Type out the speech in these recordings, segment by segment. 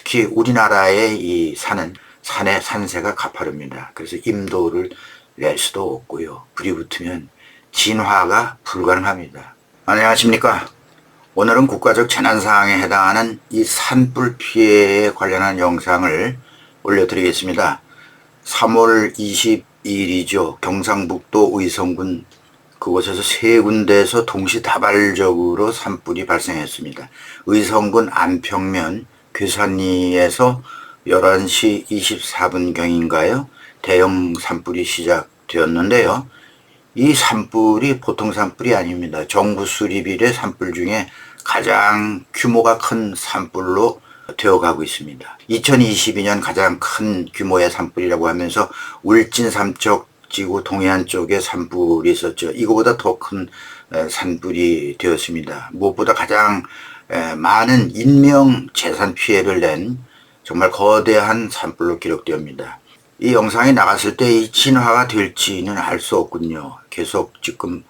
특히 우리나라의 이 산의 산세가 가파릅니다. 그래서 임도를 낼 수도 없고요. 불이 붙으면 진화가 불가능합니다. 안녕하십니까. 오늘은 국가적 재난사항에 해당하는 이 산불 피해에 관련한 영상을 올려드리겠습니다. 3월 22일이죠. 경상북도 의성군 그곳에서 세 군데에서 동시다발적으로 산불이 발생했습니다. 의성군 안평면 괴산리에서 11시 24분경인가요? 대형 산불이 시작되었는데요. 이 산불이 보통 산불이 아닙니다. 정부 수립 이래 산불 중에 가장 규모가 큰 산불로 되어가고 있습니다. 2022년 가장 큰 규모의 산불이라고 하면서 울진 삼척 지구 동해안 쪽에 산불이 있었죠. 이거보다 더 큰 산불이 되었습니다. 무엇보다 가장 많은 인명 재산 피해를 낸 정말 거대한 산불로 기록되옵니다. 이 영상이 나갔을 때 이 진화가 될지는 알 수 없군요. 계속 지금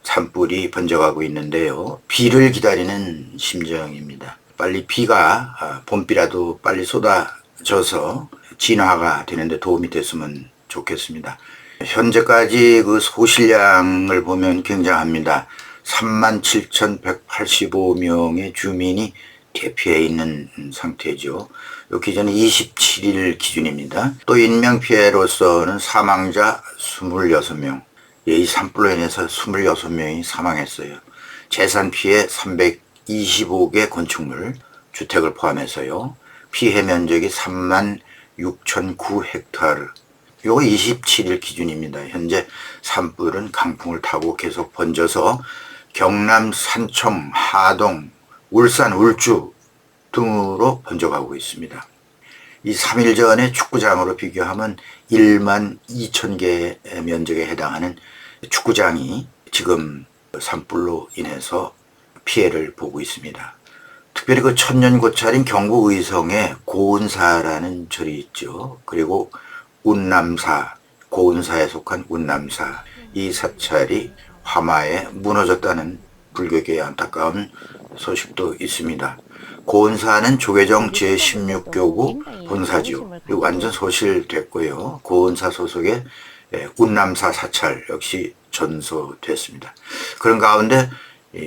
산불이 번져가고 있는데요. 비를 기다리는 심정입니다. 빨리 비가 봄비라도 빨리 쏟아져서 진화가 되는데 도움이 됐으면 좋겠습니다. 현재까지 그 소실량을 보면 굉장합니다. 37,185명의 주민이 대피해 있는 상태죠. 요 기준은 27일 기준입니다. 또 인명피해로서는 사망자 26명, 이 산불로 인해서 26명이 사망했어요. 재산피해 325개 건축물, 주택을 포함해서요. 피해 면적이 36,009헥타르. 요거 27일 기준입니다. 현재 산불은 강풍을 타고 계속 번져서 경남 산청, 하동, 울산, 울주 등으로 번져가고 있습니다. 이 3일 전에 축구장으로 비교하면 1만 2천 개의 면적에 해당하는 축구장이 지금 산불로 인해서 피해를 보고 있습니다. 특별히 그 천년고찰인 경북 의성에 고은사라는 절이 있죠. 그리고 운남사, 고은사에 속한 운남사, 이 사찰이 화마에 무너졌다는 불교계의 안타까운 소식도 있습니다. 고은사는 조계종 제16교구 본사지요. 완전 소실됐고요. 고은사 소속의 운남사 사찰 역시 전소됐습니다. 그런 가운데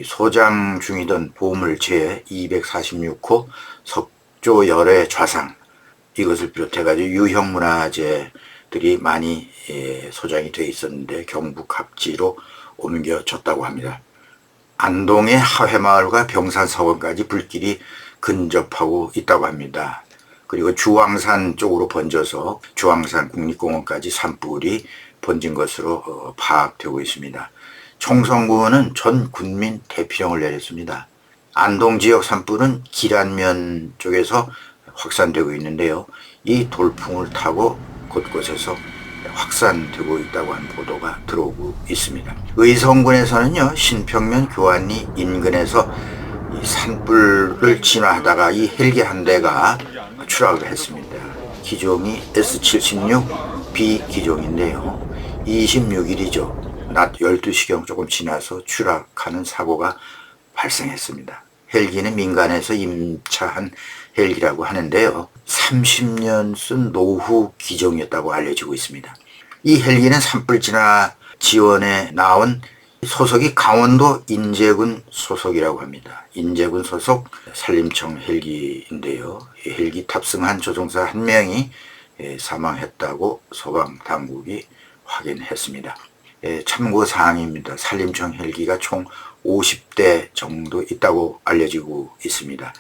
소장 중이던 보물 제246호 석조열의 좌상, 이것을 비롯해가지고 유형문화재들이 많이 소장이 되어 있었는데 경북 합지로 옮겨졌다고 합니다. 안동의 하회마을과 병산서원까지 불길이 근접하고 있다고 합니다. 그리고 주황산 쪽으로 번져서 주황산 국립공원까지 산불이 번진 것으로 파악되고 있습니다. 총성군은 전 군민 대피령을 내렸습니다. 안동 지역 산불은 기란면 쪽에서 확산되고 있는데요. 이 돌풍을 타고 곳곳에서 확산되고 있다고 하는 보도가 들어오고 있습니다. 의성군에서는요, 신평면 교환리 인근에서 이 산불을 진화하다가 이 헬기 한 대가 추락을 했습니다. 기종이 S76B 기종인데요. 26일이죠. 낮 12시경 조금 지나서 추락하는 사고가 발생했습니다. 헬기는 민간에서 임차한 헬기라고 하는데요. 30년 쓴 노후 기종이었다고 알려지고 있습니다. 이 헬기는 산불 진화 지원에 나온 소속이 강원도 인제군 소속이라고 합니다. 인제군 소속 산림청 헬기인데요. 이 헬기 탑승한 조종사 1명이 사망했다고 소방당국이 확인했습니다. 참고사항입니다. 산림청 헬기가 총 50대 정도 있다고 알려지고 있습니다.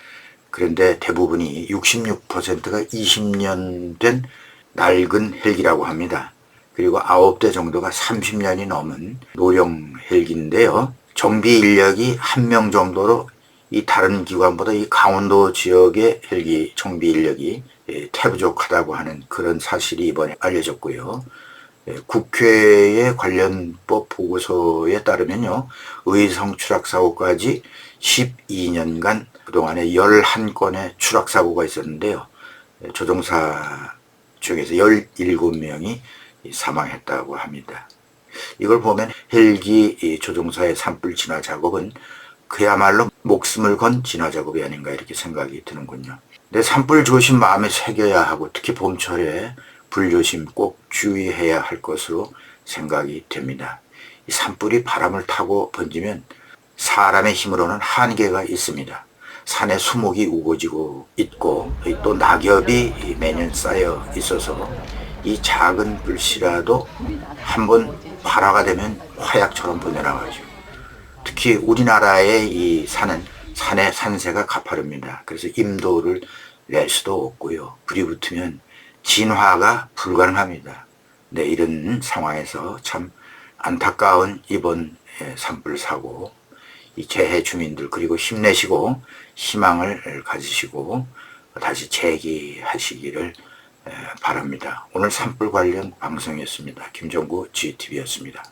그런데 대부분이 66%가 20년 된 낡은 헬기라고 합니다. 그리고 9대 정도가 30년이 넘은 노령 헬기인데요. 정비 인력이 1명 정도로 이 다른 기관보다 이 강원도 지역의 헬기 정비 인력이 태부족하다고 하는 그런 사실이 이번에 알려졌고요. 국회의 관련법 보고서에 따르면요. 의성 추락사고까지 12년간 그동안에 11건의 추락사고가 있었는데요. 조종사 중에서 17명이 사망했다고 합니다. 이걸 보면 헬기 조종사의 산불 진화 작업은 그야말로 목숨을 건 진화 작업이 아닌가 이렇게 생각이 드는군요. 내 산불 조심 마음에 새겨야 하고 특히 봄철에 불조심 꼭 주의해야 할 것으로 생각이 됩니다. 이 산불이 바람을 타고 번지면 사람의 힘으로는 한계가 있습니다. 산에 수목이 우거지고 있고 또 낙엽이 매년 쌓여 있어서 이 작은 불씨라도 한번 발화가 되면 화약처럼 번져나가죠. 특히 우리나라의 이 산의 산세가 가파릅니다. 그래서 임도를 낼 수도 없고요. 불이 붙으면 진화가 불가능합니다. 네, 이런 상황에서 참 안타까운 이번 산불 사고, 이 재해 주민들 그리고 힘내시고 희망을 가지시고 다시 재기하시기를 바랍니다. 오늘 산불 관련 방송이었습니다. 김종구 GTV였습니다.